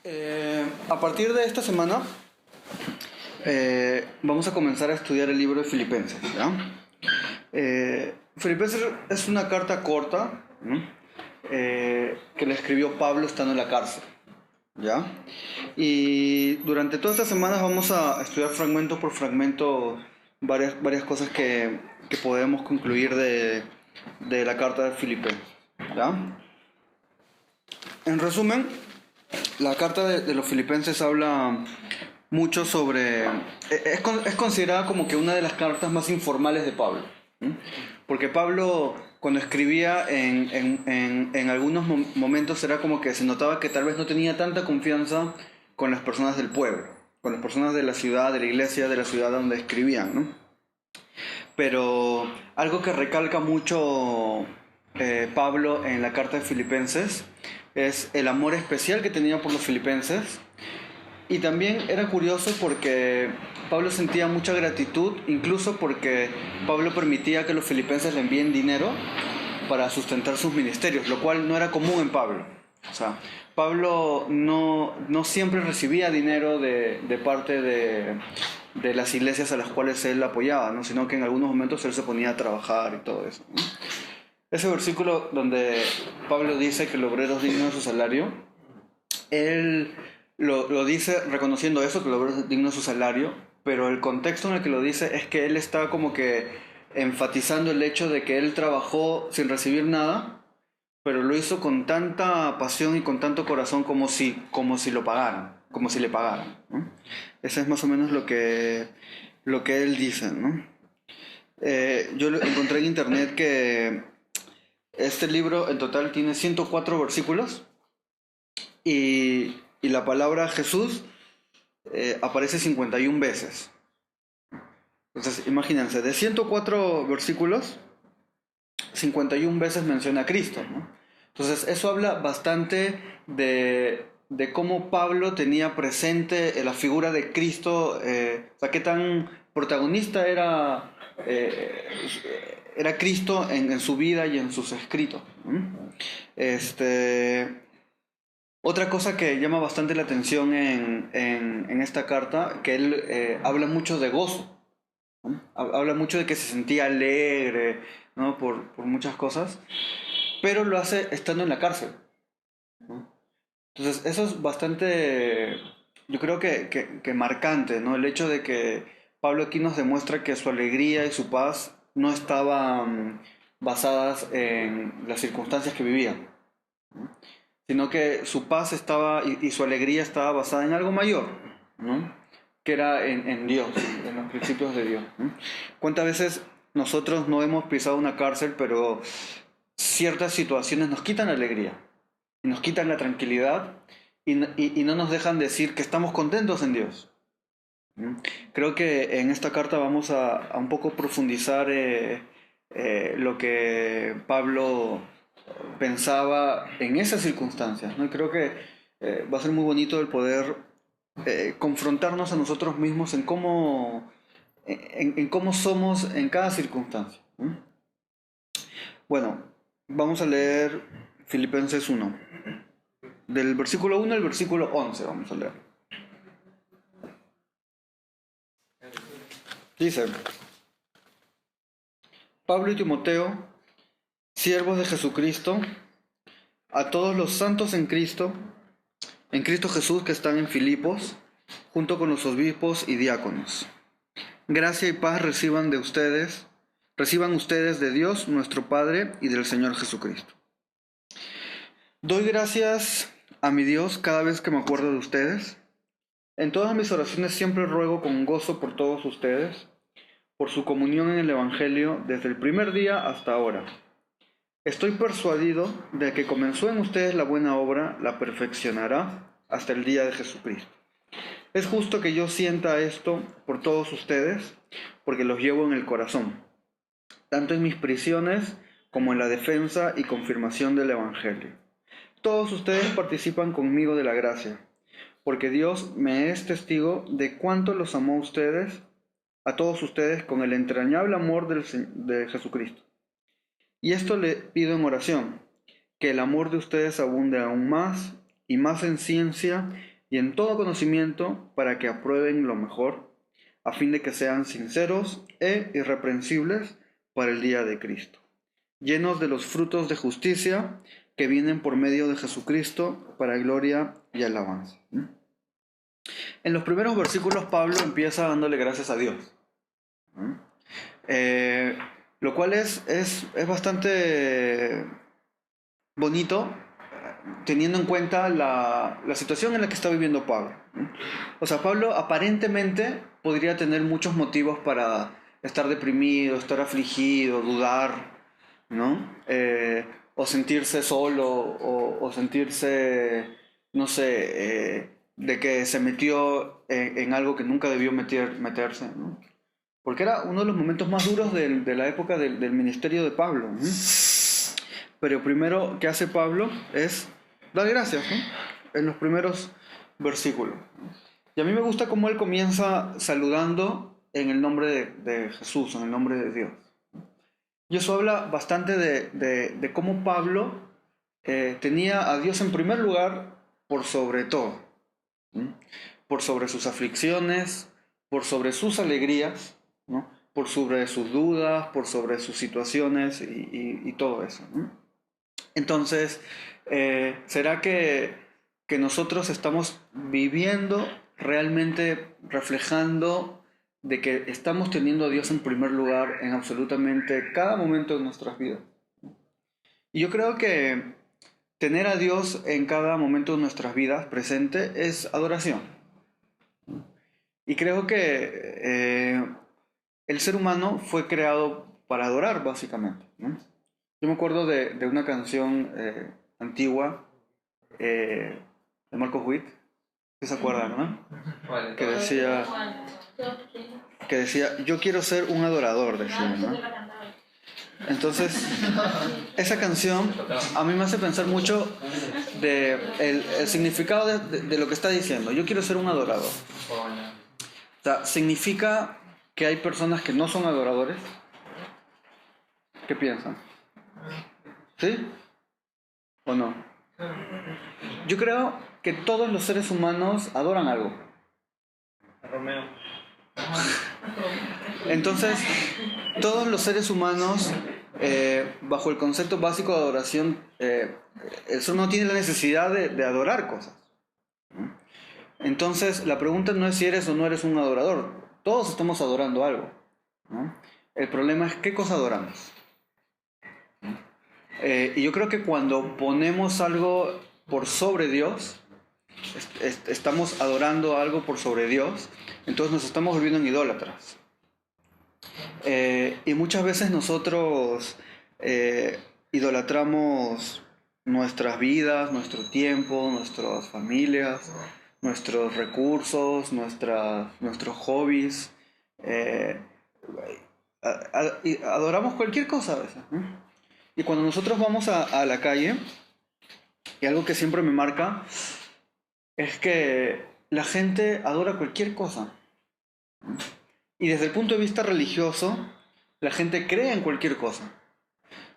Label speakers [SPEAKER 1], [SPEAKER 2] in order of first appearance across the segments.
[SPEAKER 1] A partir de esta semana vamos a comenzar a estudiar el libro de Filipenses, ¿ya? Filipenses es una carta corta, ¿no? Que le escribió Pablo estando en la cárcel, ¿ya? Y durante todas estas semanas vamos a estudiar fragmento por fragmento varias cosas que podemos concluir de la carta de Filipenses, ¿ya? En resumen, la carta de los Filipenses habla mucho sobre... Es considerada como que una de las cartas más informales de Pablo, ¿no? Porque Pablo, cuando escribía en algunos momentos, era como que se notaba que tal vez no tenía tanta confianza con las personas del pueblo, con las personas de la ciudad, de la iglesia, de la ciudad donde escribían, ¿no? Pero algo que recalca mucho Pablo en la carta de Filipenses es el amor especial que tenía por los filipenses. Y también era curioso porque Pablo sentía mucha gratitud, incluso porque Pablo permitía que los filipenses le envíen dinero para sustentar sus ministerios, lo cual no era común en Pablo. O sea, Pablo no siempre recibía dinero de parte de las iglesias a las cuales él apoyaba, ¿no? Sino que en algunos momentos él se ponía a trabajar y todo eso, ¿no? Ese versículo donde Pablo dice que el obrero es digno de su salario, él lo dice reconociendo eso, que el obrero es digno de su salario, pero el contexto en el que lo dice es que él está como que enfatizando el hecho de que él trabajó sin recibir nada, pero lo hizo con tanta pasión y con tanto corazón como si lo pagaran, como si le pagaran, ¿no? Ese es más o menos lo que él dice, ¿no? Yo encontré en internet que este libro en total tiene 104 versículos y la palabra Jesús aparece 51 veces. Entonces, imagínense, de 104 versículos, 51 veces menciona a Cristo, ¿no? Entonces, eso habla bastante de cómo Pablo tenía presente la figura de Cristo, o sea, qué tan protagonista era Cristo en su vida y en sus escritos, ¿no? Otra cosa que llama bastante la atención en esta carta, que él habla mucho de gozo, ¿no? Habla mucho de que se sentía alegre, ¿no? por muchas cosas, pero lo hace estando en la cárcel, ¿no? Entonces eso es bastante, yo creo que marcante, ¿no? El hecho de que Pablo aquí nos demuestra que su alegría y su paz no estaban basadas en las circunstancias que vivían, ¿no? Sino que su paz estaba y su alegría estaba basada en algo mayor, ¿no? Que era en Dios, en los principios de Dios, ¿no? ¿Cuántas veces nosotros no hemos pisado una cárcel, pero ciertas situaciones nos quitan la alegría y nos quitan la tranquilidad y no nos dejan decir que estamos contentos en Dios, ¿no? Creo que en esta carta vamos a un poco profundizar lo que Pablo pensaba en esas circunstancias, ¿no? Y creo que va a ser muy bonito el poder confrontarnos a nosotros mismos en cómo somos en cada circunstancia, ¿no? Bueno, vamos a leer Filipenses 1. Del versículo 1 al versículo 11 vamos a leer. Dice: Pablo y Timoteo, siervos de Jesucristo, a todos los santos en Cristo Jesús que están en Filipos, junto con los obispos y diáconos. Gracia y paz reciban ustedes de Dios nuestro Padre y del Señor Jesucristo. Doy gracias a mi Dios cada vez que me acuerdo de ustedes. En todas mis oraciones siempre ruego con gozo por todos ustedes, por su comunión en el Evangelio desde el primer día hasta ahora. Estoy persuadido de que comenzó en ustedes la buena obra, la perfeccionará hasta el día de Jesucristo. Es justo que yo sienta esto por todos ustedes, porque los llevo en el corazón, tanto en mis prisiones como en la defensa y confirmación del Evangelio. Todos ustedes participan conmigo de la gracia, porque Dios me es testigo de cuánto los amó a todos ustedes con el entrañable amor de Jesucristo. Y esto le pido en oración, que el amor de ustedes abunde aún más y más en ciencia y en todo conocimiento, para que aprueben lo mejor, a fin de que sean sinceros e irreprensibles para el día de Cristo, llenos de los frutos de justicia que vienen por medio de Jesucristo para gloria y alabanza. En los primeros versículos Pablo empieza dándole gracias a Dios, lo cual es bastante bonito, teniendo en cuenta la situación en la que está viviendo Pablo. O sea, Pablo aparentemente podría tener muchos motivos para estar deprimido, estar afligido, dudar, ¿no? O sentirse solo, o sentirse, no sé, de que se metió en algo que nunca debió meterse, ¿no? Porque era uno de los momentos más duros de la época del ministerio de Pablo, ¿no? Pero primero que hace Pablo es dar gracias, ¿no? En los primeros versículos. Y a mí me gusta cómo él comienza saludando en el nombre de Jesús, en el nombre de Dios. Y eso habla bastante de cómo Pablo tenía a Dios en primer lugar por sobre todo, ¿no? Por sobre sus aflicciones, por sobre sus alegrías, ¿no? Por sobre sus dudas, por sobre sus situaciones y todo eso, ¿no? Entonces, ¿será que nosotros estamos viviendo realmente reflejando de que estamos teniendo a Dios en primer lugar en absolutamente cada momento de nuestras vidas? Y yo creo que tener a Dios en cada momento de nuestras vidas presente es adoración. Y creo que el ser humano fue creado para adorar, básicamente, ¿no? Yo me acuerdo de una canción antigua de Marcos Witt, ¿que se acuerdan, no? Que decía, yo quiero ser un adorador, decía, ¿no? Entonces, esa canción a mí me hace pensar mucho de el significado de lo que está diciendo. Yo quiero ser un adorador. O sea, significa que hay personas que no son adoradores. ¿Qué piensan? ¿Sí? ¿O no? Yo creo que todos los seres humanos adoran algo.
[SPEAKER 2] Romeo.
[SPEAKER 1] Entonces, todos los seres humanos, bajo el concepto básico de adoración, el ser humano tiene la necesidad de adorar cosas. Entonces, la pregunta no es si eres o no eres un adorador. Todos estamos adorando algo, ¿no? El problema es qué cosa adoramos. Y yo creo que cuando ponemos algo por sobre Dios, estamos adorando algo por sobre Dios, entonces nos estamos volviendo en idólatras. Y muchas veces nosotros idolatramos nuestras vidas, nuestro tiempo, nuestras familias, nuestros recursos, nuestros hobbies. Adoramos cualquier cosa a veces, ¿no? Y cuando nosotros vamos a la calle, y algo que siempre me marca es que la gente adora cualquier cosa. Y desde el punto de vista religioso, la gente cree en cualquier cosa.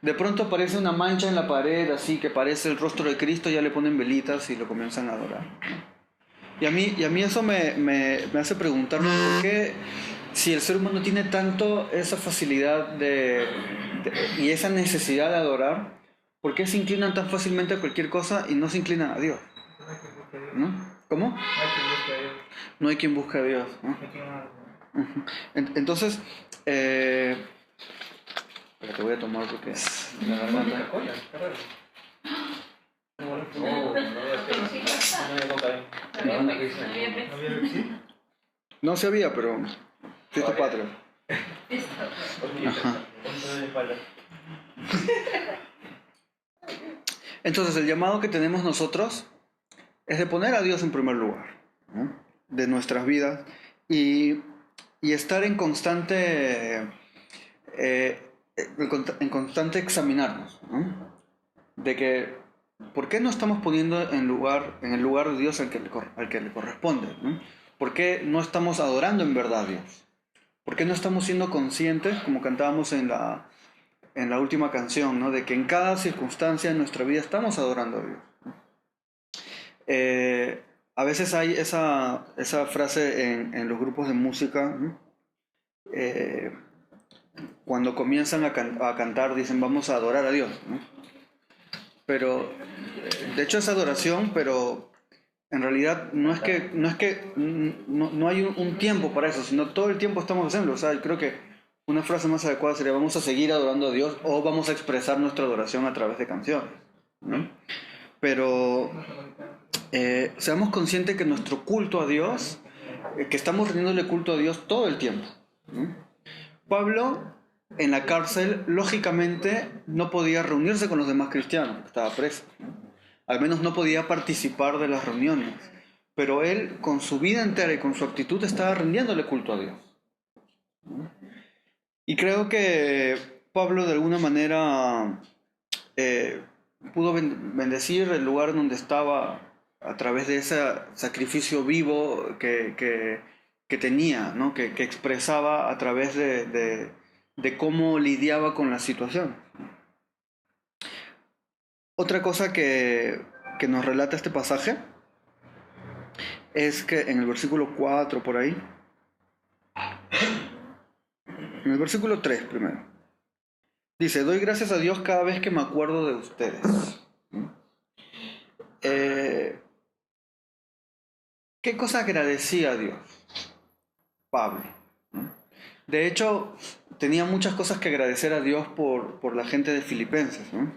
[SPEAKER 1] De pronto aparece una mancha en la pared, así que parece el rostro de Cristo, ya le ponen velitas y lo comienzan a adorar. Y a mí eso me hace preguntarme por qué, si el ser humano tiene tanto esa facilidad y esa necesidad de adorar, ¿por qué se inclinan tan fácilmente a cualquier cosa y no se inclinan a Dios? ¿No? ¿Cómo? No hay quien busque a Dios, ¿no? Entonces, te voy a tomar porque la garganta. No sabía, pero fiesta patria. Ajá. Entonces, el llamado que tenemos nosotros es de poner a Dios en primer lugar, ¿no? De nuestras vidas y estar en constante examinarnos, ¿no? De que ¿por qué no estamos poniendo en el lugar de Dios al que le corresponde, ¿no? ¿Por qué no estamos adorando en verdad a Dios? ¿Por qué no estamos siendo conscientes, como cantábamos en la última canción, ¿no? De que en cada circunstancia de nuestra vida estamos adorando a Dios? a veces hay esa frase en los grupos de música, ¿no? Eh, cuando comienzan a cantar dicen vamos a adorar a Dios, ¿no? Pero, de hecho es adoración, pero en realidad no hay un tiempo para eso, sino todo el tiempo estamos haciendo. O sea, yo creo que una frase más adecuada sería vamos a seguir adorando a Dios o vamos a expresar nuestra adoración a través de canciones, ¿no? Pero seamos conscientes que nuestro culto a Dios, que estamos rindiéndole culto a Dios todo el tiempo, ¿no? Pablo en la cárcel, lógicamente, no podía reunirse con los demás cristianos, estaba preso, ¿no? Al menos no podía participar de las reuniones, pero él con su vida entera y con su actitud estaba rindiéndole culto a Dios, ¿no? Y creo que Pablo de alguna manera eh, pudo bendecir el lugar donde estaba a través de ese sacrificio vivo que tenía, ¿no? Que expresaba a través de cómo lidiaba con la situación. Otra cosa que nos relata este pasaje es que en el versículo 4 por ahí, en el versículo 3 primero, dice, doy gracias a Dios cada vez que me acuerdo de ustedes. ¿Qué cosa agradecía a Dios Pablo? De hecho, tenía muchas cosas que agradecer a Dios por la gente de Filipenses, ¿no?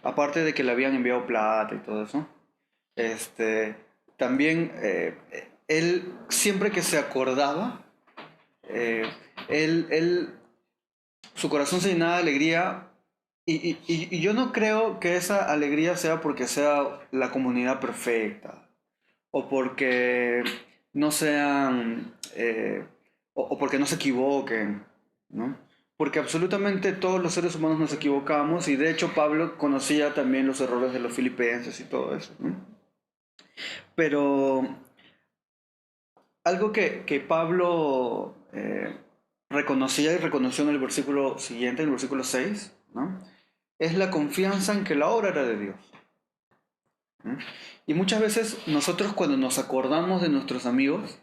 [SPEAKER 1] Aparte de que le habían enviado plata y todo eso. Este, también él, siempre que se acordaba, eh, su corazón se llenaba de alegría y yo no creo que esa alegría sea porque sea la comunidad perfecta o porque no sean, o porque no se equivoquen, ¿no? Porque absolutamente todos los seres humanos nos equivocamos y de hecho Pablo conocía también los errores de los filipenses y todo eso, ¿no? Pero algo que Pablo reconocía y reconoció en el versículo siguiente, en el versículo 6, ¿no? Es la confianza en que la obra era de Dios, ¿no? Y muchas veces nosotros cuando nos acordamos de nuestros amigos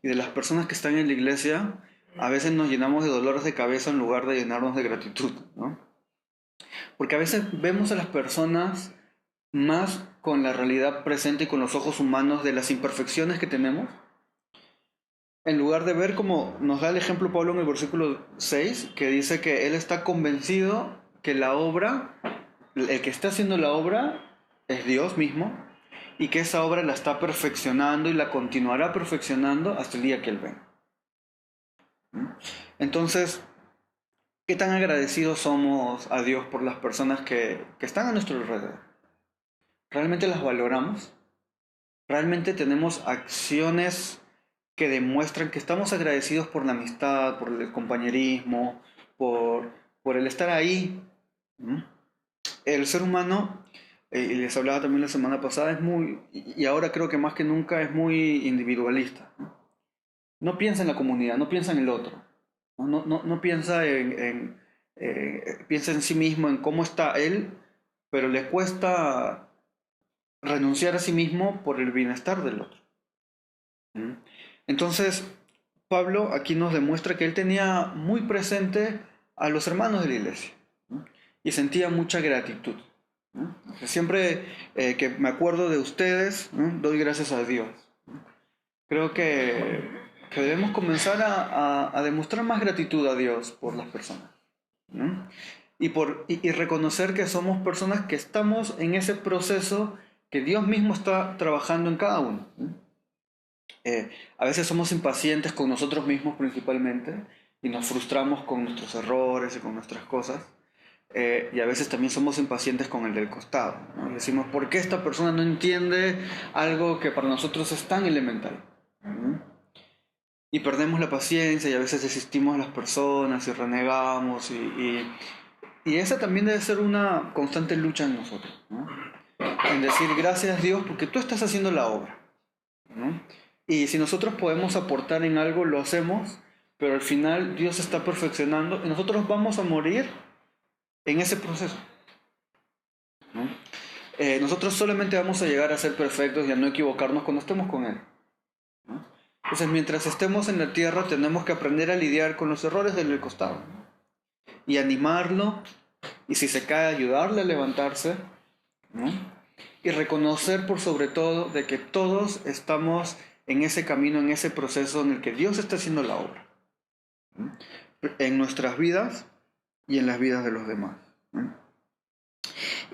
[SPEAKER 1] y de las personas que están en la iglesia, a veces nos llenamos de dolores de cabeza en lugar de llenarnos de gratitud, ¿no? Porque a veces vemos a las personas más con la realidad presente y con los ojos humanos de las imperfecciones que tenemos, en lugar de ver como nos da el ejemplo Pablo en el versículo 6, que dice que él está convencido que la obra, el que está haciendo la obra es Dios mismo y que esa obra la está perfeccionando y la continuará perfeccionando hasta el día que él venga. Entonces, ¿qué tan agradecidos somos a Dios por las personas que están a nuestro alrededor? ¿Realmente las valoramos? ¿Realmente tenemos acciones que demuestran que estamos agradecidos por la amistad, por el compañerismo, por el estar ahí? ¿No? El ser humano, y les hablaba también la semana pasada, es muy, y ahora creo que más que nunca es muy individualista, ¿no? No piensa en la comunidad, no piensa en el otro, no piensa piensa en sí mismo, en cómo está él, pero le cuesta renunciar a sí mismo por el bienestar del otro. ¿Mm? Entonces, Pablo aquí nos demuestra que él tenía muy presente a los hermanos de la iglesia, ¿no? Y sentía mucha gratitud, ¿no? Siempre que me acuerdo de ustedes, ¿no? Doy gracias a Dios. Creo que debemos comenzar a demostrar más gratitud a Dios por las personas, ¿no? Y reconocer que somos personas que estamos en ese proceso que Dios mismo está trabajando en cada uno, ¿no? A veces somos impacientes con nosotros mismos principalmente y nos frustramos con nuestros errores y con nuestras cosas. Y a veces también somos impacientes con el del costado, ¿no? Y decimos, ¿por qué esta persona no entiende algo que para nosotros es tan elemental? ¿No? Y perdemos la paciencia y a veces desistimos de las personas y renegamos. Y esa también debe ser una constante lucha en nosotros, ¿no? En decir gracias Dios porque tú estás haciendo la obra, ¿no? Y si nosotros podemos aportar en algo, lo hacemos, pero al final Dios está perfeccionando y nosotros vamos a morir en ese proceso, ¿no? nosotros solamente vamos a llegar a ser perfectos y a no equivocarnos cuando estemos con Él, ¿no? Entonces, mientras estemos en la tierra, tenemos que aprender a lidiar con los errores del costado, ¿no? Y animarlo, y si se cae, ayudarle a levantarse, ¿no? Y reconocer por sobre todo de que todos estamos en ese camino, en ese proceso en el que Dios está haciendo la obra, ¿no? En nuestras vidas y en las vidas de los demás, ¿no?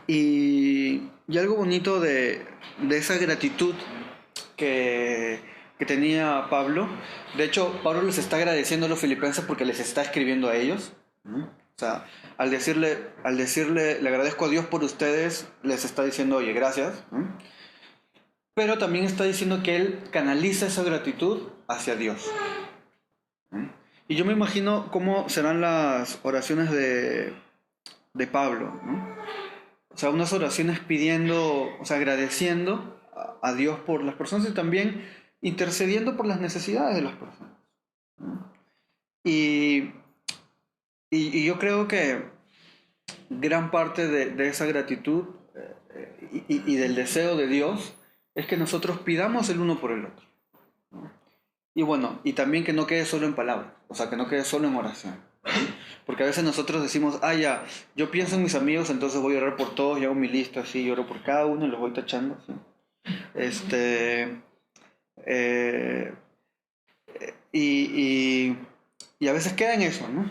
[SPEAKER 1] Y algo bonito de esa gratitud que, que tenía Pablo, de hecho, Pablo les está agradeciendo a los filipenses porque les está escribiendo a ellos, ¿no? O sea, al decirle, le agradezco a Dios por ustedes, les está diciendo, oye, gracias, ¿no? Pero también está diciendo que él canaliza esa gratitud hacia Dios, ¿no? Y yo me imagino cómo serán las oraciones de Pablo, ¿no? O sea, unas oraciones pidiendo, o sea, agradeciendo a Dios por las personas y también intercediendo por las necesidades de las personas, ¿no? Y, y yo creo que gran parte de esa gratitud y del deseo de Dios es que nosotros pidamos el uno por el otro, ¿no? Y bueno, y también que no quede solo en palabras, o sea, que no quede solo en oración. Porque a veces nosotros decimos, ah, ya, yo pienso en mis amigos, entonces voy a orar por todos, y hago mi lista así, y oro por cada uno y los voy tachando, ¿sí? Este, eh, y, y, y a veces queda en eso, ¿no?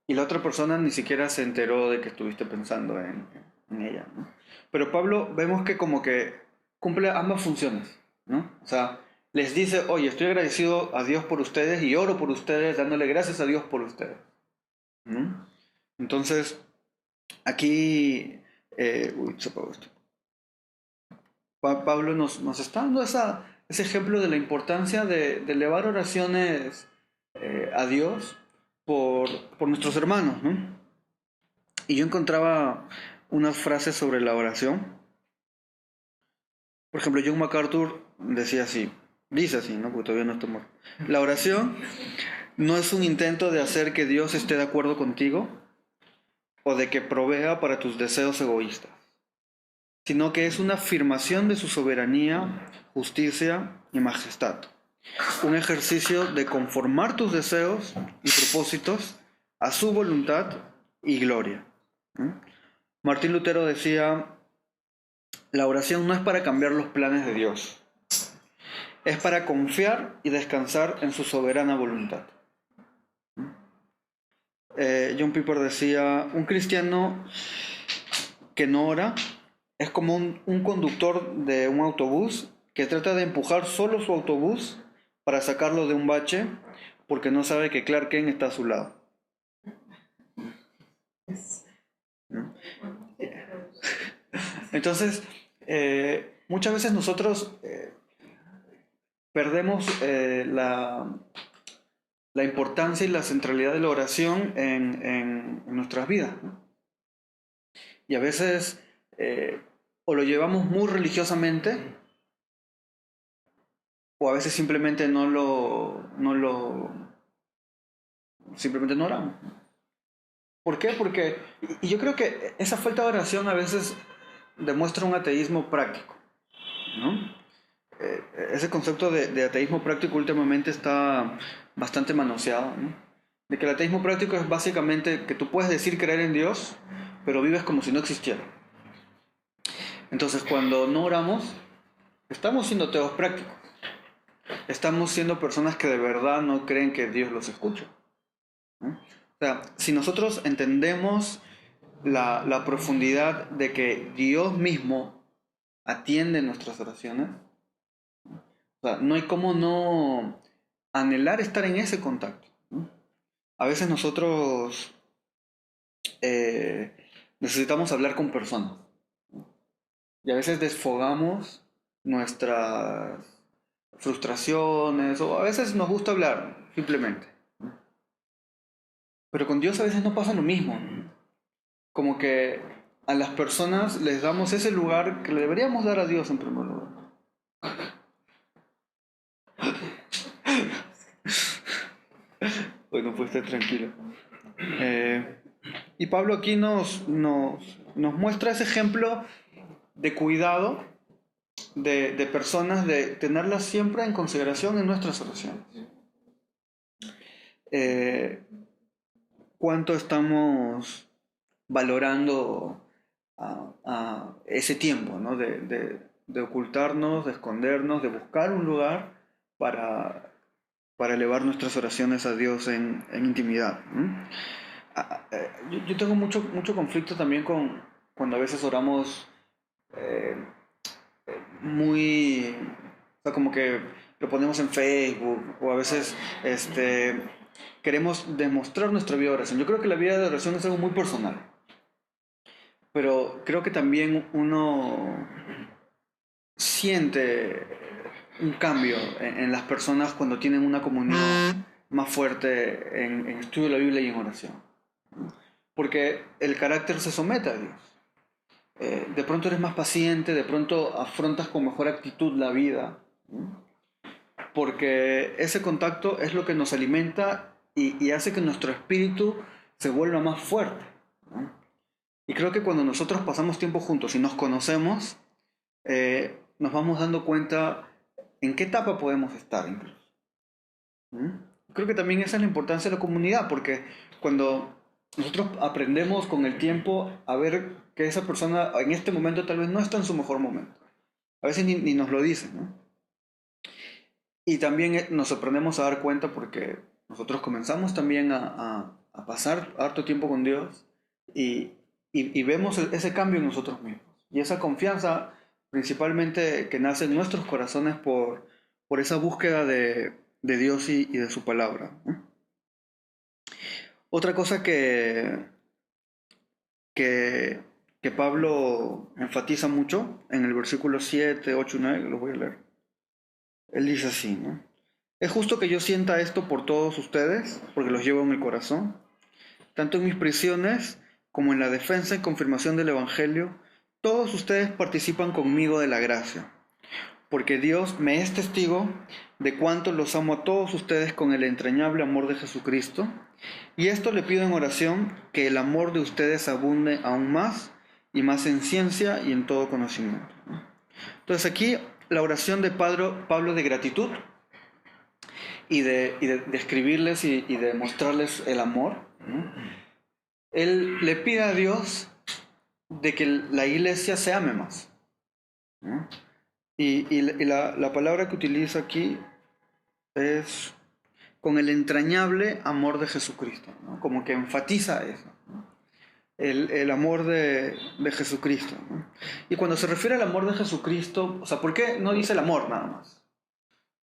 [SPEAKER 1] Y la otra persona ni siquiera se enteró de que estuviste pensando en ella, ¿no? Pero Pablo vemos que como que cumple ambas funciones, ¿no? O sea, les dice, oye, estoy agradecido a Dios por ustedes y oro por ustedes, dándole gracias a Dios por ustedes, ¿no? Entonces, aquí, se apagó esto. Pablo nos está dando ese ejemplo de la importancia de elevar oraciones a Dios por nuestros hermanos, ¿no? Y yo encontraba unas frases sobre la oración. Por ejemplo, John MacArthur decía así, dice así, ¿no? Porque todavía no está muerto. La oración no es un intento de hacer que Dios esté de acuerdo contigo o de que provea para tus deseos egoístas, sino que es una afirmación de su soberanía, justicia y majestad. Un ejercicio de conformar tus deseos y propósitos a su voluntad y gloria, ¿no? Martín Lutero decía, la oración no es para cambiar los planes de Dios, es para confiar y descansar en su soberana voluntad. John Piper decía, un cristiano que no ora es como un conductor de un autobús que trata de empujar solo su autobús para sacarlo de un bache porque no sabe que Clark Kent está a su lado, ¿no? Entonces, muchas veces nosotros perdemos la importancia y la centralidad de la oración en nuestras vidas, ¿no? Y a veces o lo llevamos muy religiosamente o a veces simplemente simplemente no oramos. ¿Por qué? Porque, y yo creo que esa falta de oración a veces demuestra un ateísmo práctico, ¿no? Ese concepto de ateísmo práctico últimamente está bastante manoseado, ¿no? De que el ateísmo práctico es básicamente que tú puedes decir creer en Dios, pero vives como si no existiera. Entonces, cuando no oramos, estamos siendo ateos prácticos. Estamos siendo personas que de verdad no creen que Dios los escucha, ¿no? O sea, si nosotros entendemos la profundidad de que Dios mismo atiende nuestras oraciones, o sea, no hay cómo no anhelar estar en ese contacto, ¿no? A veces nosotros eh, necesitamos hablar con personas, ¿no? Y a veces desfogamos nuestras frustraciones o a veces nos gusta hablar simplemente, ¿no? Pero con Dios a veces no pasa lo mismo, ¿no? Como que a las personas les damos ese lugar que le deberíamos dar a Dios en primer lugar. Hoy no puede estar tranquilo. Y Pablo aquí nos muestra ese ejemplo de cuidado de personas, de tenerlas siempre en consideración en nuestras oraciones. ¿Cuánto estamos valorando a ese tiempo, ¿no? de ocultarnos, de escondernos, de buscar un lugar para elevar nuestras oraciones a Dios en intimidad? Yo tengo mucho conflicto también con cuando a veces oramos eh, muy, o sea, como que lo ponemos en Facebook, o a veces queremos demostrar nuestra vida de oración. Yo creo que la vida de oración es algo muy personal, pero creo que también uno siente un cambio en las personas cuando tienen una comunión más fuerte en estudio de la Biblia y en oración. Porque el carácter se somete a Dios. De pronto eres más paciente, de pronto afrontas con mejor actitud la vida, porque ese contacto es lo que nos alimenta y hace que nuestro espíritu se vuelva más fuerte, ¿no? Y creo que cuando nosotros pasamos tiempo juntos y nos conocemos, nos vamos dando cuenta en qué etapa podemos estar incluso. Creo que también esa es la importancia de la comunidad, porque cuando nosotros aprendemos con el tiempo a ver que esa persona en este momento tal vez no está en su mejor momento, a veces ni nos lo dicen, ¿no? Y también nos aprendemos a dar cuenta porque nosotros comenzamos también a pasar harto tiempo con Dios y vemos ese cambio en nosotros mismos. Y esa confianza principalmente que nace en nuestros corazones por esa búsqueda de Dios y de su palabra, ¿no? Otra cosa que Pablo enfatiza mucho en el versículo 7, 8 y 9, lo voy a leer. Él dice así, ¿no? Es justo que yo sienta esto por todos ustedes, porque los llevo en el corazón, tanto en mis prisiones como en la defensa y confirmación del Evangelio. Todos ustedes participan conmigo de la gracia, porque Dios me es testigo de cuánto los amo a todos ustedes con el entrañable amor de Jesucristo, y esto le pido en oración, que el amor de ustedes abunde aún más y más en ciencia y en todo conocimiento. Entonces aquí la oración de Pablo de gratitud y de escribirles y de mostrarles el amor, ¿no? Él le pide a Dios de que la iglesia se ame más, ¿no? Y la palabra que utiliza aquí es con el entrañable amor de Jesucristo, ¿no? Como que enfatiza eso, ¿no? El amor de Jesucristo, ¿no? Y cuando se refiere al amor de Jesucristo, o sea, ¿por qué no dice el amor nada más?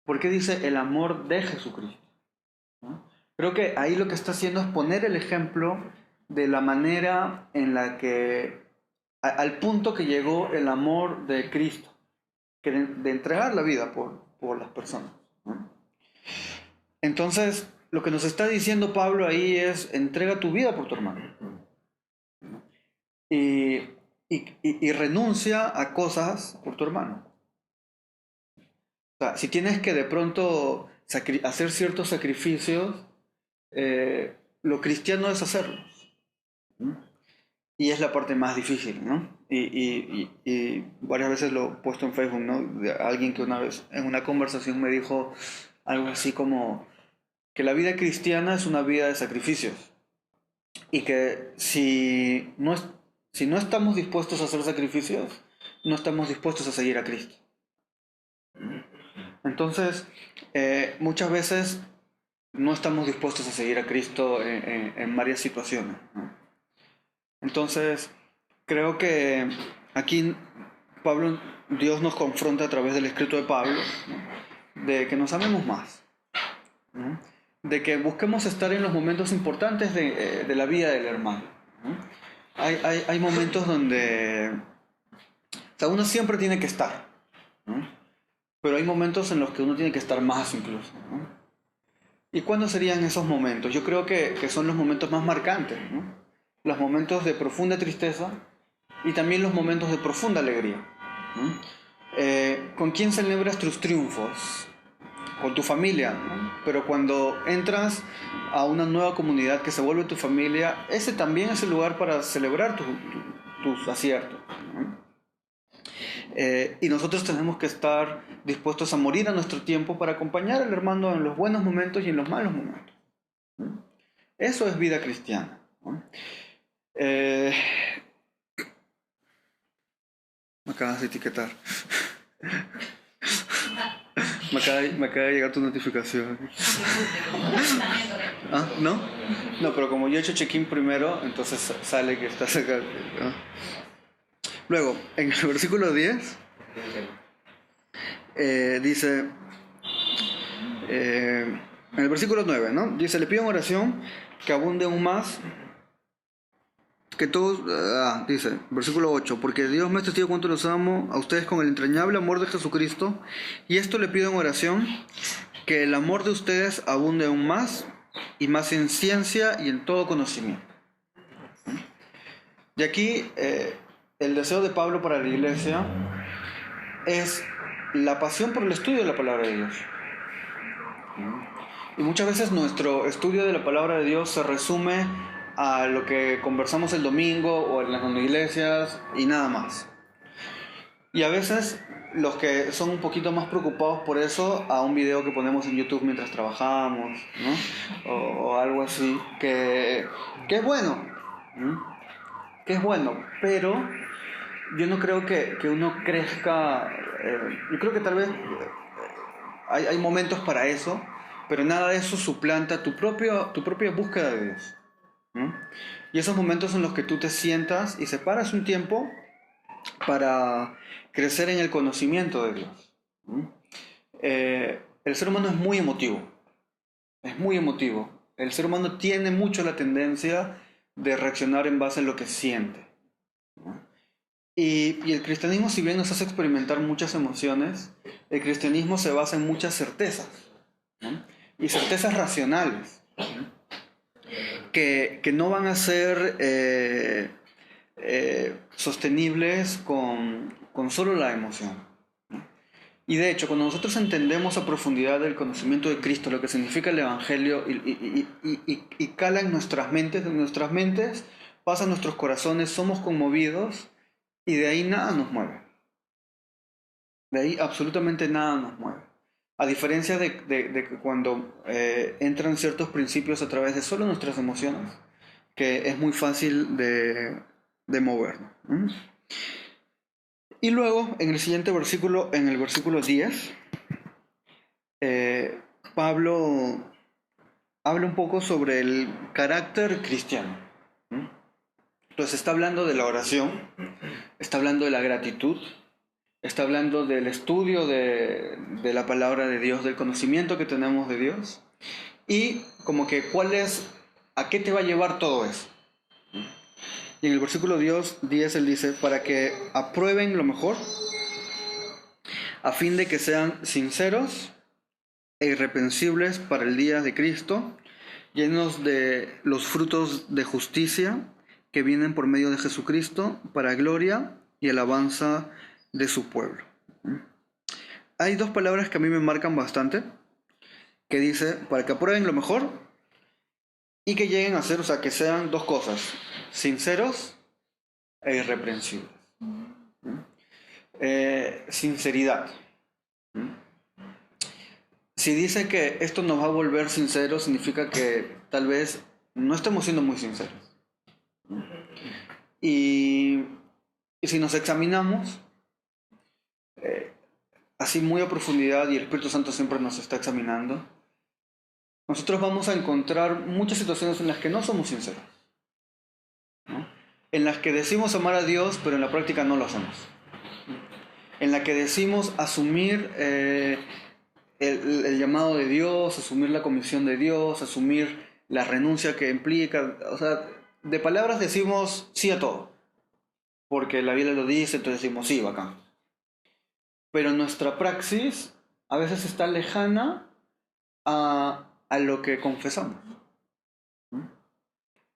[SPEAKER 1] ¿Por qué dice el amor de Jesucristo? ¿No? Creo que ahí lo que está haciendo es poner el ejemplo de la manera en la que, al punto que llegó el amor de Cristo, que de entregar la vida por las personas, ¿no? Entonces, lo que nos está diciendo Pablo ahí es, entrega tu vida por tu hermano. Y renuncia a cosas por tu hermano. O sea, si tienes que de pronto hacer ciertos sacrificios, lo cristiano es hacerlos, ¿no? Y es la parte más difícil, ¿no? Y varias veces lo he puesto en Facebook, ¿no? De alguien que una vez en una conversación me dijo algo así como que la vida cristiana es una vida de sacrificios y que si no estamos dispuestos a hacer sacrificios, no estamos dispuestos a seguir a Cristo. Entonces, muchas veces no estamos dispuestos a seguir a Cristo en varias situaciones, ¿no? Entonces, creo que aquí Dios nos confronta a través del escrito de Pablo, ¿no? De que nos amemos más, ¿no? De que busquemos estar en los momentos importantes de la vida del hermano, ¿no? Hay momentos donde, o sea, uno siempre tiene que estar, ¿no? Pero hay momentos en los que uno tiene que estar más incluso, ¿no? ¿Y cuándo serían esos momentos? Yo creo que son los momentos más marcantes, ¿no? Los momentos de profunda tristeza y también los momentos de profunda alegría, ¿no? ¿Con quién celebras tus triunfos? Con tu familia, ¿no? Pero cuando entras a una nueva comunidad que se vuelve tu familia, ese también es el lugar para celebrar tus aciertos, ¿no? Y nosotros tenemos que estar dispuestos a morir a nuestro tiempo para acompañar al hermano en los buenos momentos y en los malos momentos. Eso es vida cristiana, ¿no? Me acabas de etiquetar. Me acaba de llegar tu notificación. ¿Ah? ¿No? No, pero como yo he hecho check-in primero, entonces sale que estás acá. ¿No? Luego, en el versículo 10, dice, en el versículo 9, ¿no? Dice, le pido en oración que abunde aún más, que todos, dice, versículo 8, porque Dios me ha testigo cuánto los amo a ustedes con el entrañable amor de Jesucristo, y esto le pido en oración, que el amor de ustedes abunde aún más, y más en ciencia y en todo conocimiento. Y aquí, el deseo de Pablo para la iglesia es la pasión por el estudio de la palabra de Dios. Y muchas veces nuestro estudio de la palabra de Dios se resume a lo que conversamos el domingo o en las iglesias y nada más. Y a veces los que son un poquito más preocupados por eso, a un video que ponemos en YouTube mientras trabajamos, ¿no? O algo así, que es bueno, ¿no? Que es bueno, pero yo no creo que uno crezca, yo creo que tal vez hay momentos para eso, pero nada de eso suplanta tu propia búsqueda de Dios, ¿no? Y esos momentos en los que tú te sientas y separas un tiempo para crecer en el conocimiento de Dios, ¿no? El ser humano es muy emotivo, es muy emotivo. El ser humano tiene mucho la tendencia de reaccionar en base a lo que siente, ¿no? Y el cristianismo, si bien nos hace experimentar muchas emociones, el cristianismo se basa en muchas certezas, ¿no? Y certezas racionales, ¿no? Que no van a ser sostenibles con solo la emoción, ¿no? Y de hecho, cuando nosotros entendemos a profundidad el conocimiento de Cristo, lo que significa el Evangelio, y cala en nuestras mentes, pasa a nuestros corazones, somos conmovidos, y de ahí nada nos mueve. De ahí absolutamente nada nos mueve. A diferencia de que cuando entran ciertos principios a través de solo nuestras emociones, que es muy fácil de movernos. Y luego, en el siguiente versículo, en el versículo 10, Pablo habla un poco sobre el carácter cristiano. Entonces está hablando de la oración, está hablando de la gratitud, está hablando del estudio de la palabra de Dios, del conocimiento que tenemos de Dios, y como que a qué te va a llevar todo eso. Y en el versículo 10 él dice, para que aprueben lo mejor, a fin de que sean sinceros e irreprensibles para el día de Cristo, llenos de los frutos de justicia que vienen por medio de Jesucristo, para gloria y alabanza de su pueblo. Hay dos palabras que a mí me marcan bastante, que dice, para que aprueben lo mejor y que lleguen a ser, o sea, que sean dos cosas, sinceros e irreprensibles. Sinceridad. Si dice que esto nos va a volver sinceros, significa que tal vez no estemos siendo muy sinceros. Y si nos examinamos así muy a profundidad, y el Espíritu Santo siempre nos está examinando, nosotros vamos a encontrar muchas situaciones en las que no somos sinceros, ¿no? En las que decimos amar a Dios, pero en la práctica no lo hacemos. En la que decimos asumir el llamado de Dios, asumir la comisión de Dios, asumir la renuncia que implica, o sea, de palabras decimos sí a todo, porque la Biblia lo dice, entonces decimos sí, bacán. Pero nuestra praxis a veces está lejana a lo que confesamos.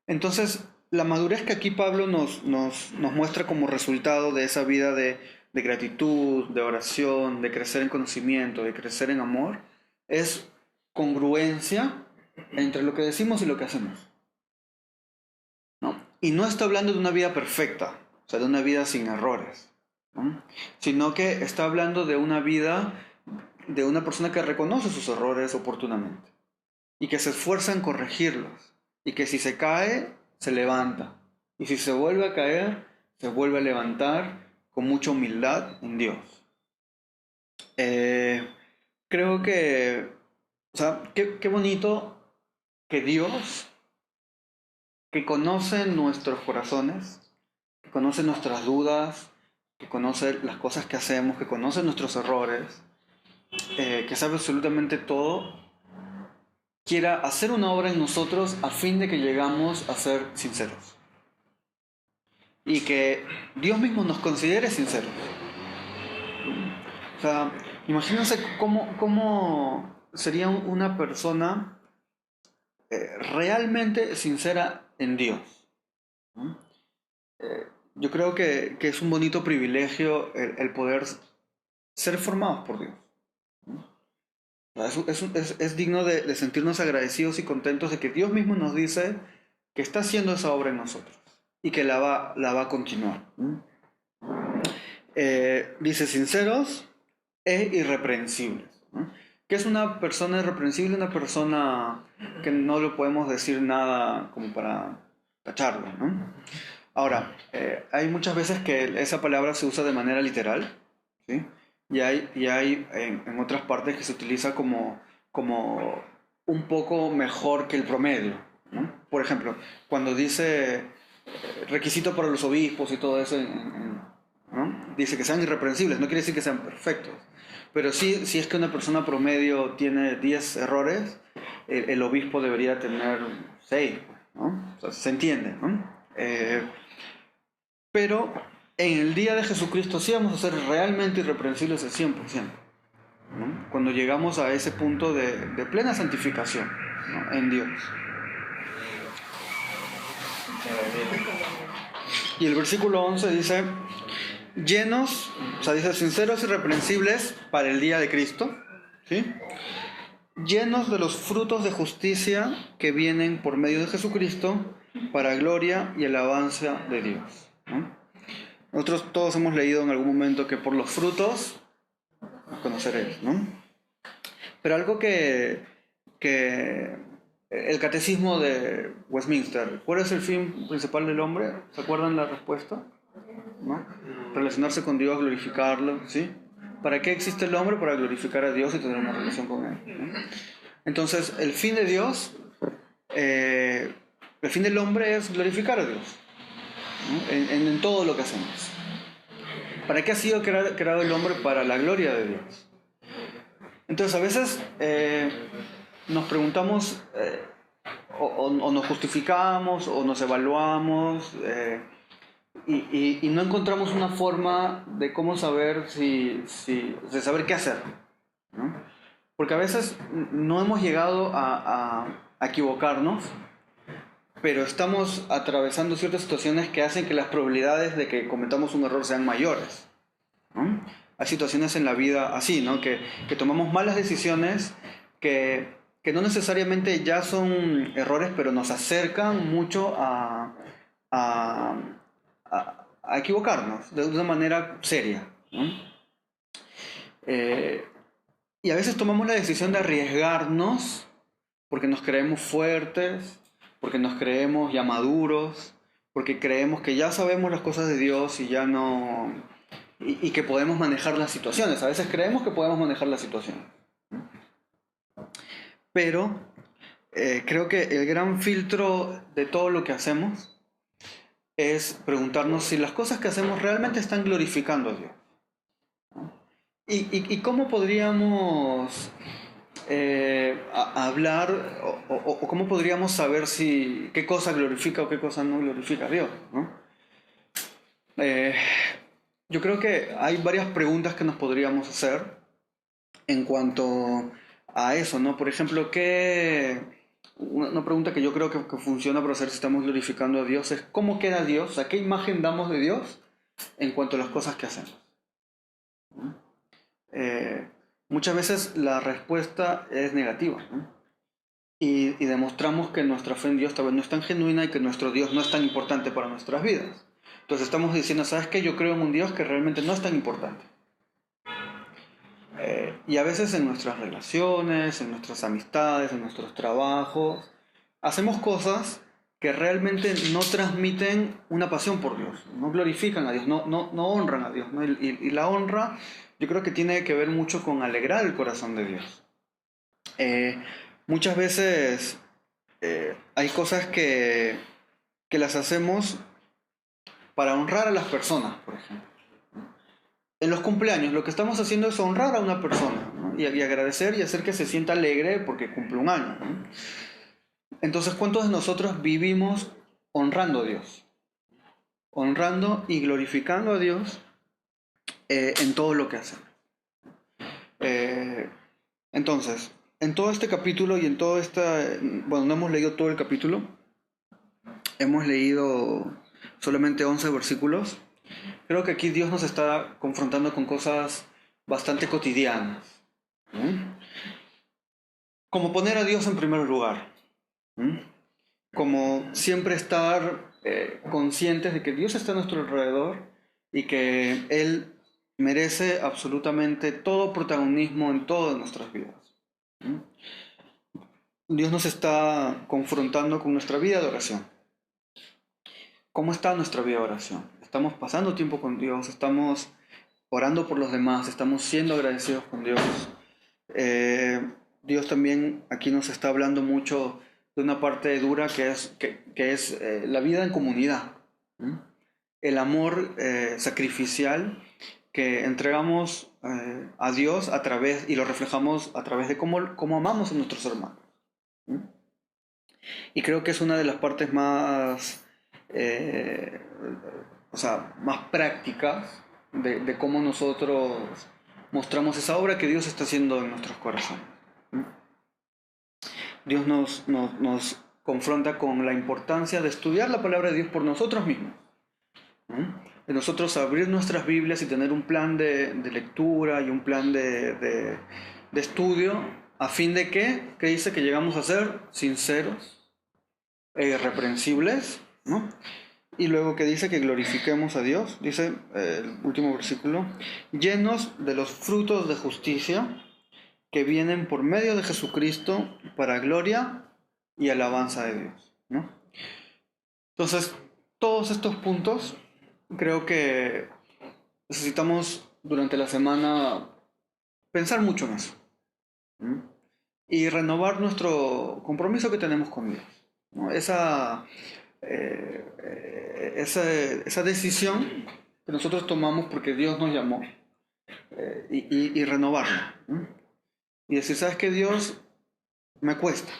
[SPEAKER 1] Entonces, la madurez que aquí Pablo nos muestra como resultado de esa vida de gratitud, de oración, de crecer en conocimiento, de crecer en amor, es congruencia entre lo que decimos y lo que hacemos, ¿no? Y no está hablando de una vida perfecta, o sea, de una vida sin errores, ¿no? Sino que está hablando de una vida de una persona que reconoce sus errores oportunamente y que se esfuerza en corregirlos y que si se cae, se levanta y si se vuelve a caer, se vuelve a levantar con mucha humildad en Dios. Eh, Creo que, o sea, qué bonito que Dios, que conoce nuestros corazones, que conoce nuestras dudas, que conoce las cosas que hacemos, que conoce nuestros errores, que sabe absolutamente todo, quiera hacer una obra en nosotros a fin de que llegamos a ser sinceros. Y que Dios mismo nos considere sinceros. O sea, imagínense cómo sería una persona realmente sincera en Dios. ¿No? Yo creo que es un bonito privilegio el poder ser formados por Dios. ¿No? Es digno de sentirnos agradecidos y contentos de que Dios mismo nos dice que está haciendo esa obra en nosotros y que la va a continuar. ¿No? Dice sinceros e irreprensibles. ¿No? ¿Qué es una persona irreprensible? Una persona que no le podemos decir nada como para tacharlo, ¿no? Ahora, hay muchas veces que esa palabra se usa de manera literal, ¿sí? Y hay en otras partes que se utiliza como un poco mejor que el promedio, ¿no? Por ejemplo, cuando dice requisito para los obispos y todo eso, ¿no? Dice que sean irreprensibles, no quiere decir que sean perfectos. Pero sí, si es que una persona promedio tiene 10 errores, el obispo debería tener 6, ¿no? O sea, se entiende, ¿no? Pero en el día de Jesucristo sí vamos a ser realmente irreprensibles al 100%, ¿no? Cuando llegamos a ese punto de plena santificación, ¿no? En Dios. Y el versículo 11 dice, llenos, o sea, dice sinceros y irreprensibles para el día de Cristo, ¿sí? Llenos de los frutos de justicia que vienen por medio de Jesucristo para gloria y alabanza de Dios, ¿no? Nosotros todos hemos leído en algún momento que por los frutos los conoceréis, ¿no? Pero algo que el catecismo de Westminster, ¿cuál es el fin principal del hombre? ¿Se acuerdan la respuesta? ¿No? Relacionarse con Dios, glorificarlo, ¿sí? ¿Para qué existe el hombre? Para glorificar a Dios y tener una relación con Él, ¿no? Entonces, el fin de Dios, el fin del hombre es glorificar a Dios, ¿no? En todo lo que hacemos. ¿Para qué ha sido creado el hombre? Para la gloria de Dios. Entonces, a veces nos preguntamos, o nos justificamos, o nos evaluamos, y no encontramos una forma de cómo saber de saber qué hacer, ¿no? Porque a veces no hemos llegado a equivocarnos, pero estamos atravesando ciertas situaciones que hacen que las probabilidades de que cometamos un error sean mayores, ¿no? Hay situaciones en la vida así, ¿no? Que tomamos malas decisiones que no necesariamente ya son errores, pero nos acercan mucho a equivocarnos de una manera seria, ¿no? Y a veces tomamos la decisión de arriesgarnos porque nos creemos fuertes, porque nos creemos ya maduros, porque creemos que ya sabemos las cosas de Dios y ya no... y que podemos manejar las situaciones. A veces creemos que podemos manejar las situaciones. Pero creo que el gran filtro de todo lo que hacemos es preguntarnos si las cosas que hacemos realmente están glorificando a Dios. ¿Y cómo podríamos hablar o cómo podríamos saber qué cosa glorifica o qué cosa no glorifica a Dios, ¿no? Yo creo que hay varias preguntas que nos podríamos hacer en cuanto a eso, ¿no? Por ejemplo, una pregunta que yo creo que funciona para saber si estamos glorificando a Dios es ¿cómo queda Dios? O sea, ¿qué imagen damos de Dios en cuanto a las cosas que hacemos? ¿No? Muchas veces la respuesta es negativa, ¿no? Y demostramos que nuestra fe en Dios tal vez no es tan genuina y que nuestro Dios no es tan importante para nuestras vidas. Entonces estamos diciendo, ¿sabes qué? Yo creo en un Dios que realmente no es tan importante. Y a veces en nuestras relaciones, en nuestras amistades, en nuestros trabajos, hacemos cosas que realmente no transmiten una pasión por Dios, no glorifican a Dios, no honran a Dios, ¿no? Y la honra yo creo que tiene que ver mucho con alegrar el corazón de Dios. Eh, Muchas veces hay cosas que las hacemos para honrar a las personas, por ejemplo. En los cumpleaños lo que estamos haciendo es honrar a una persona, ¿no? Y agradecer y hacer que se sienta alegre porque cumple un año, ¿no? Entonces, ¿cuántos de nosotros vivimos honrando a Dios? Honrando y glorificando a Dios en todo lo que hacemos. Eh, entonces, en todo este capítulo y en todo esta... Bueno, no hemos leído todo el capítulo. Hemos leído solamente 11 versículos. Creo que aquí Dios nos está confrontando con cosas bastante cotidianas, ¿no? Como poner a Dios en primer lugar, ¿no? Como siempre estar conscientes de que Dios está a nuestro alrededor y que Él merece absolutamente todo protagonismo en todas nuestras vidas, ¿no? Dios nos está confrontando con nuestra vida de oración. ¿Cómo está nuestra vida de oración? ¿Estamos pasando tiempo con Dios? ¿Estamos orando por los demás? ¿Estamos siendo agradecidos con Dios? Dios también aquí nos está hablando mucho de una parte dura que es la vida en comunidad, ¿no? El amor sacrificial que entregamos a Dios a través, y lo reflejamos a través de cómo amamos a nuestros hermanos, ¿no? Y creo que es una de las partes más, eh, más prácticas de cómo nosotros mostramos esa obra que Dios está haciendo en nuestros corazones. Dios nos confronta con la importancia de estudiar la palabra de Dios por nosotros mismos, ¿no? De nosotros abrir nuestras Biblias y tener un plan de lectura y un plan de estudio, a fin de que dice que llegamos a ser sinceros e irreprensibles, ¿no? Y luego que dice que glorifiquemos a Dios, dice el último versículo, llenos de los frutos de justicia que vienen por medio de Jesucristo para gloria y alabanza de Dios, ¿no? Entonces, todos estos puntos creo que necesitamos durante la semana pensar mucho en eso, ¿no? Y renovar nuestro compromiso que tenemos con Dios, ¿no? Esa decisión que nosotros tomamos porque Dios nos llamó, y renovarla, ¿no? Y decir, ¿sabes qué, Dios? Me cuesta,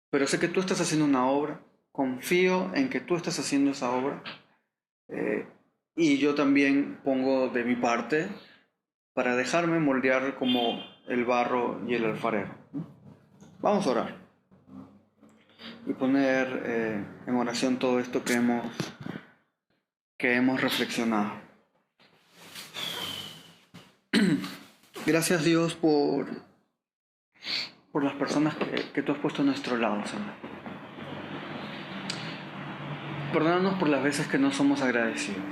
[SPEAKER 1] pero sé que tú estás haciendo una obra, confío en que tú estás haciendo esa obra, eh, y yo también pongo de mi parte para dejarme moldear como el barro y el alfarero, ¿no? Vamos a orar y poner en oración todo esto que hemos reflexionado. Gracias, Dios, por las personas que tú has puesto a nuestro lado, Señor. Perdónanos por las veces que no somos agradecidos.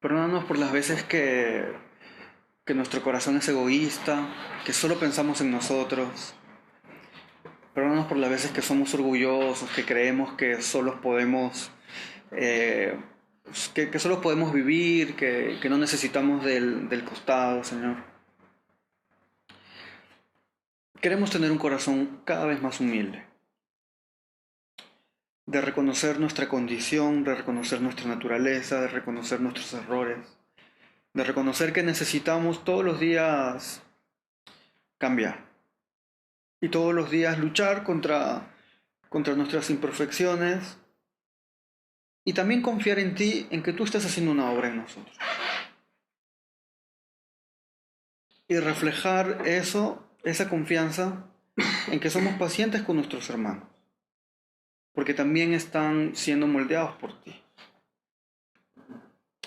[SPEAKER 1] Perdónanos por las veces que nuestro corazón es egoísta, que solo pensamos en nosotros. Perdónanos por las veces que somos orgullosos, que creemos que solo podemos, que solo podemos vivir, que no necesitamos del costado, Señor. Queremos tener un corazón cada vez más humilde, de reconocer nuestra condición, de reconocer nuestra naturaleza, de reconocer nuestros errores, de reconocer que necesitamos todos los días cambiar y todos los días luchar contra nuestras imperfecciones, y también confiar en ti, en que tú estás haciendo una obra en nosotros, y reflejar esa confianza en que somos pacientes con nuestros hermanos, porque también están siendo moldeados por ti.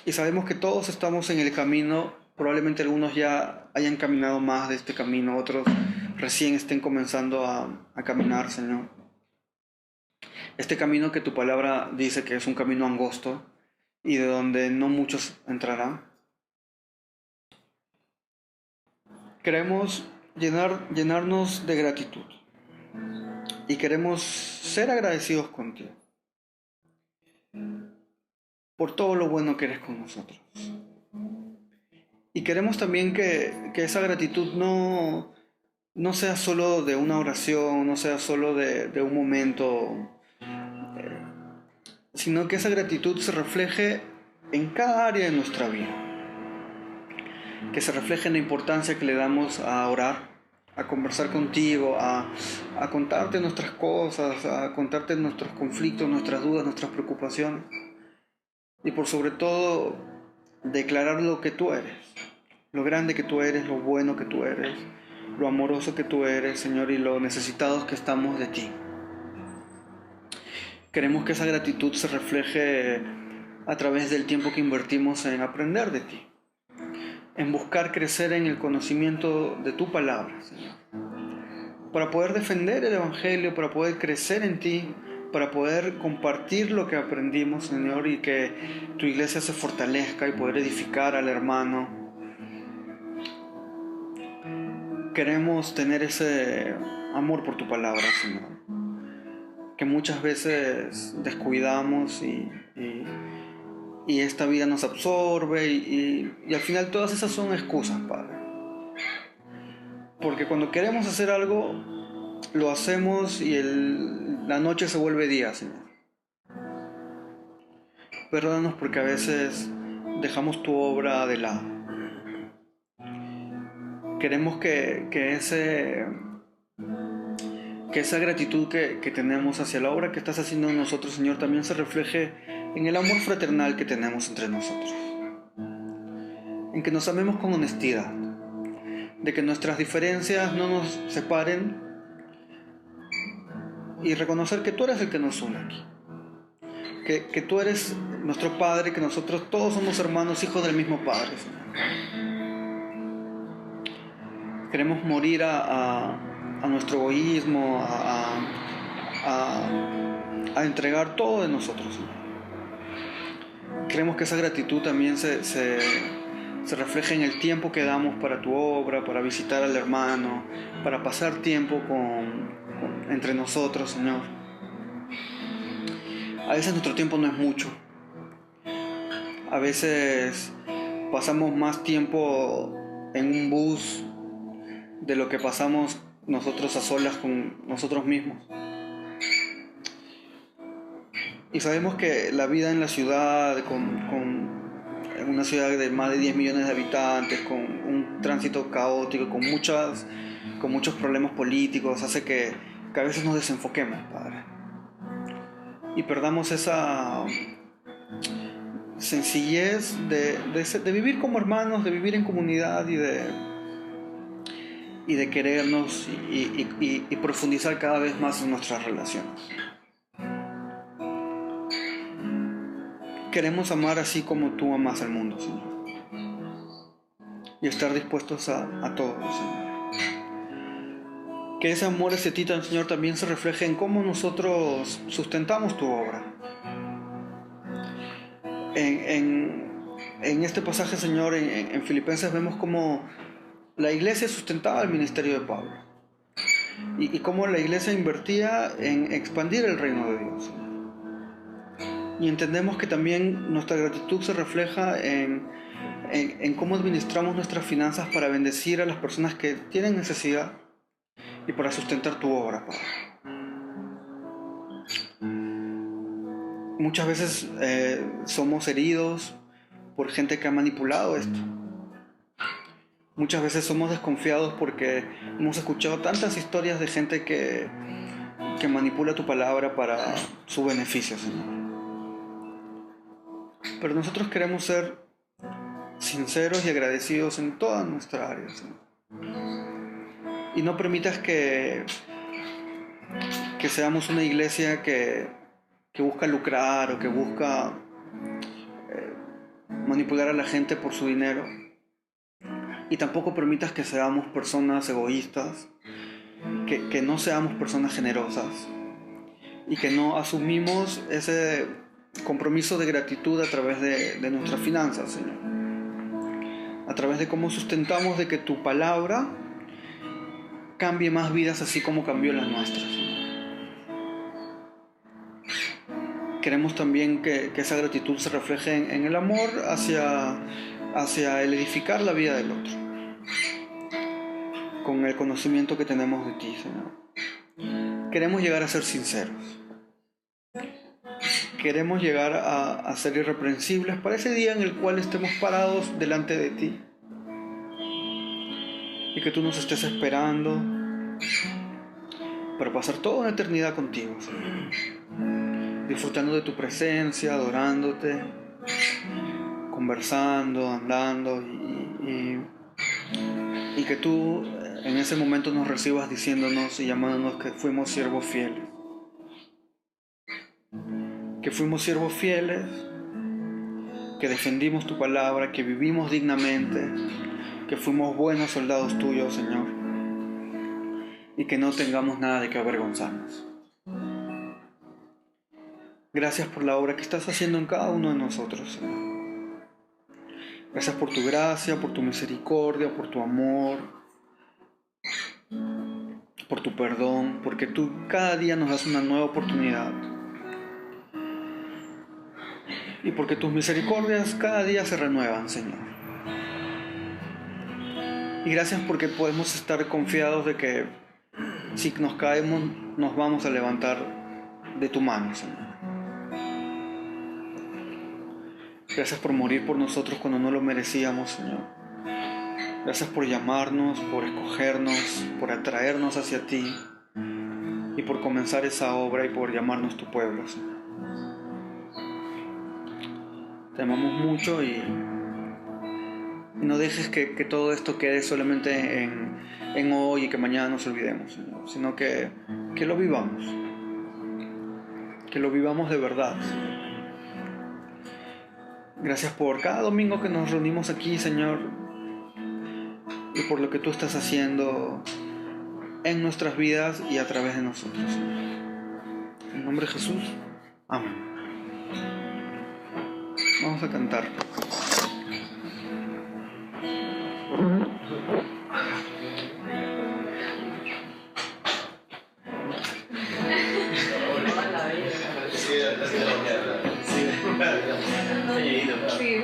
[SPEAKER 1] Y sabemos que todos estamos en el camino, probablemente algunos ya hayan caminado más de este camino, otros recién estén comenzando a caminar, Señor. este camino que tu palabra dice que es un camino angosto y de donde no muchos entrarán. Queremos llenarnos de gratitud y queremos ser agradecidos contigo por todo lo bueno que eres con nosotros. Y queremos también que esa gratitud no sea solo de una oración, no sea solo de un momento, sino que esa gratitud se refleje en cada área de nuestra vida. Que se refleje en la importancia que le damos a orar, a conversar contigo, a contarte nuestras cosas, a contarte nuestros conflictos, nuestras dudas, nuestras preocupaciones. Y por sobre todo, declarar lo que tú eres, lo grande que tú eres, lo bueno que tú eres, lo amoroso que tú eres, Señor, y lo necesitados que estamos de ti. Queremos que esa gratitud se refleje a través del tiempo que invertimos en aprender de ti, en buscar crecer en el conocimiento de tu palabra, Señor, para poder defender el Evangelio, para poder crecer en ti, para poder compartir lo que aprendimos, Señor, y que tu iglesia se fortalezca y poder edificar al hermano. Queremos tener ese amor por tu palabra, Señor, que muchas veces descuidamos y esta vida nos absorbe y al final todas esas son excusas, Padre. Porque cuando queremos hacer algo, lo hacemos y la noche se vuelve día, Señor. Perdónanos porque a veces dejamos tu obra de lado. Queremos que esa gratitud que tenemos hacia la obra que estás haciendo en nosotros, Señor, también se refleje en el amor fraternal que tenemos entre nosotros. En que nos amemos con honestidad. De que nuestras diferencias no nos separen. Y reconocer que tú eres el que nos une aquí. Que tú eres nuestro Padre, que nosotros todos somos hermanos, hijos del mismo Padre, Señor. Queremos morir a nuestro egoísmo, a entregar todo de nosotros, Señor. Queremos que esa gratitud también se refleje en el tiempo que damos para tu obra, para visitar al hermano, para pasar tiempo entre nosotros, Señor. A veces nuestro tiempo no es mucho. A veces pasamos más tiempo en un bus de lo que pasamos nosotros a solas con nosotros mismos. Y sabemos que la vida en la ciudad, en una ciudad de más de 10 millones de habitantes, con un tránsito caótico, con muchos problemas políticos, hace que a veces nos desenfoquemos, Padre. Y perdamos esa sencillez de vivir como hermanos, de vivir en comunidad y de querernos y profundizar cada vez más en nuestras relaciones. Queremos amar así como tú amas al mundo, Señor. Y estar dispuestos a todo, Señor. Que ese amor hacia ti, Señor, también se refleje en cómo nosotros sustentamos tu obra. En este pasaje, Señor, en Filipenses vemos cómo la iglesia sustentaba el ministerio de Pablo. Y cómo la iglesia invertía en expandir el reino de Dios. Y entendemos que también nuestra gratitud se refleja en cómo administramos nuestras finanzas para bendecir a las personas que tienen necesidad y para sustentar tu obra, Padre. Muchas veces somos heridos por gente que ha manipulado esto. Muchas veces somos desconfiados porque hemos escuchado tantas historias de gente que manipula tu palabra para su beneficio, Señor. Pero nosotros queremos ser sinceros y agradecidos en toda nuestra área, Señor. Y no permitas que seamos una iglesia que busca lucrar o que busca manipular a la gente por su dinero. Y tampoco permitas que seamos personas egoístas, que no seamos personas generosas, y que no asumimos ese compromiso de gratitud a través de nuestras finanzas, Señor. A través de cómo sustentamos de que tu palabra cambie más vidas así como cambió las nuestras, Señor. Queremos también que esa gratitud se refleje en el amor hacia el edificar la vida del otro, con el conocimiento que tenemos de ti, Señor. Queremos llegar a ser sinceros. Queremos llegar a ser irreprensibles para ese día en el cual estemos parados delante de ti y que tú nos estés esperando para pasar toda una eternidad contigo, Señor. Disfrutando de tu presencia, adorándote, conversando, andando y que tú en ese momento nos recibas diciéndonos y llamándonos que fuimos siervos fieles. Que fuimos siervos fieles, que defendimos tu palabra, que vivimos dignamente, que fuimos buenos soldados tuyos, Señor, y que no tengamos nada de que avergonzarnos. Gracias por la obra que estás haciendo en cada uno de nosotros, Señor. Gracias por tu gracia, por tu misericordia, por tu amor, por tu perdón, porque tú cada día nos das una nueva oportunidad. Y porque tus misericordias cada día se renuevan, Señor. Y gracias porque podemos estar confiados de que si nos caemos, nos vamos a levantar de tu mano, Señor. Gracias por morir por nosotros cuando no lo merecíamos, Señor. Gracias por llamarnos, por escogernos, por atraernos hacia ti y por comenzar esa obra y por llamarnos tu pueblo, Señor. Te amamos mucho y no dejes que todo esto quede solamente en hoy y que mañana nos olvidemos, Señor, sino que lo vivamos. Que lo vivamos de verdad, Señor. Gracias por cada domingo que nos reunimos aquí, Señor, y por lo que tú estás haciendo en nuestras vidas y a través de nosotros, Señor. En nombre de Jesús, amén. Vamos a cantar.
[SPEAKER 2] Sí.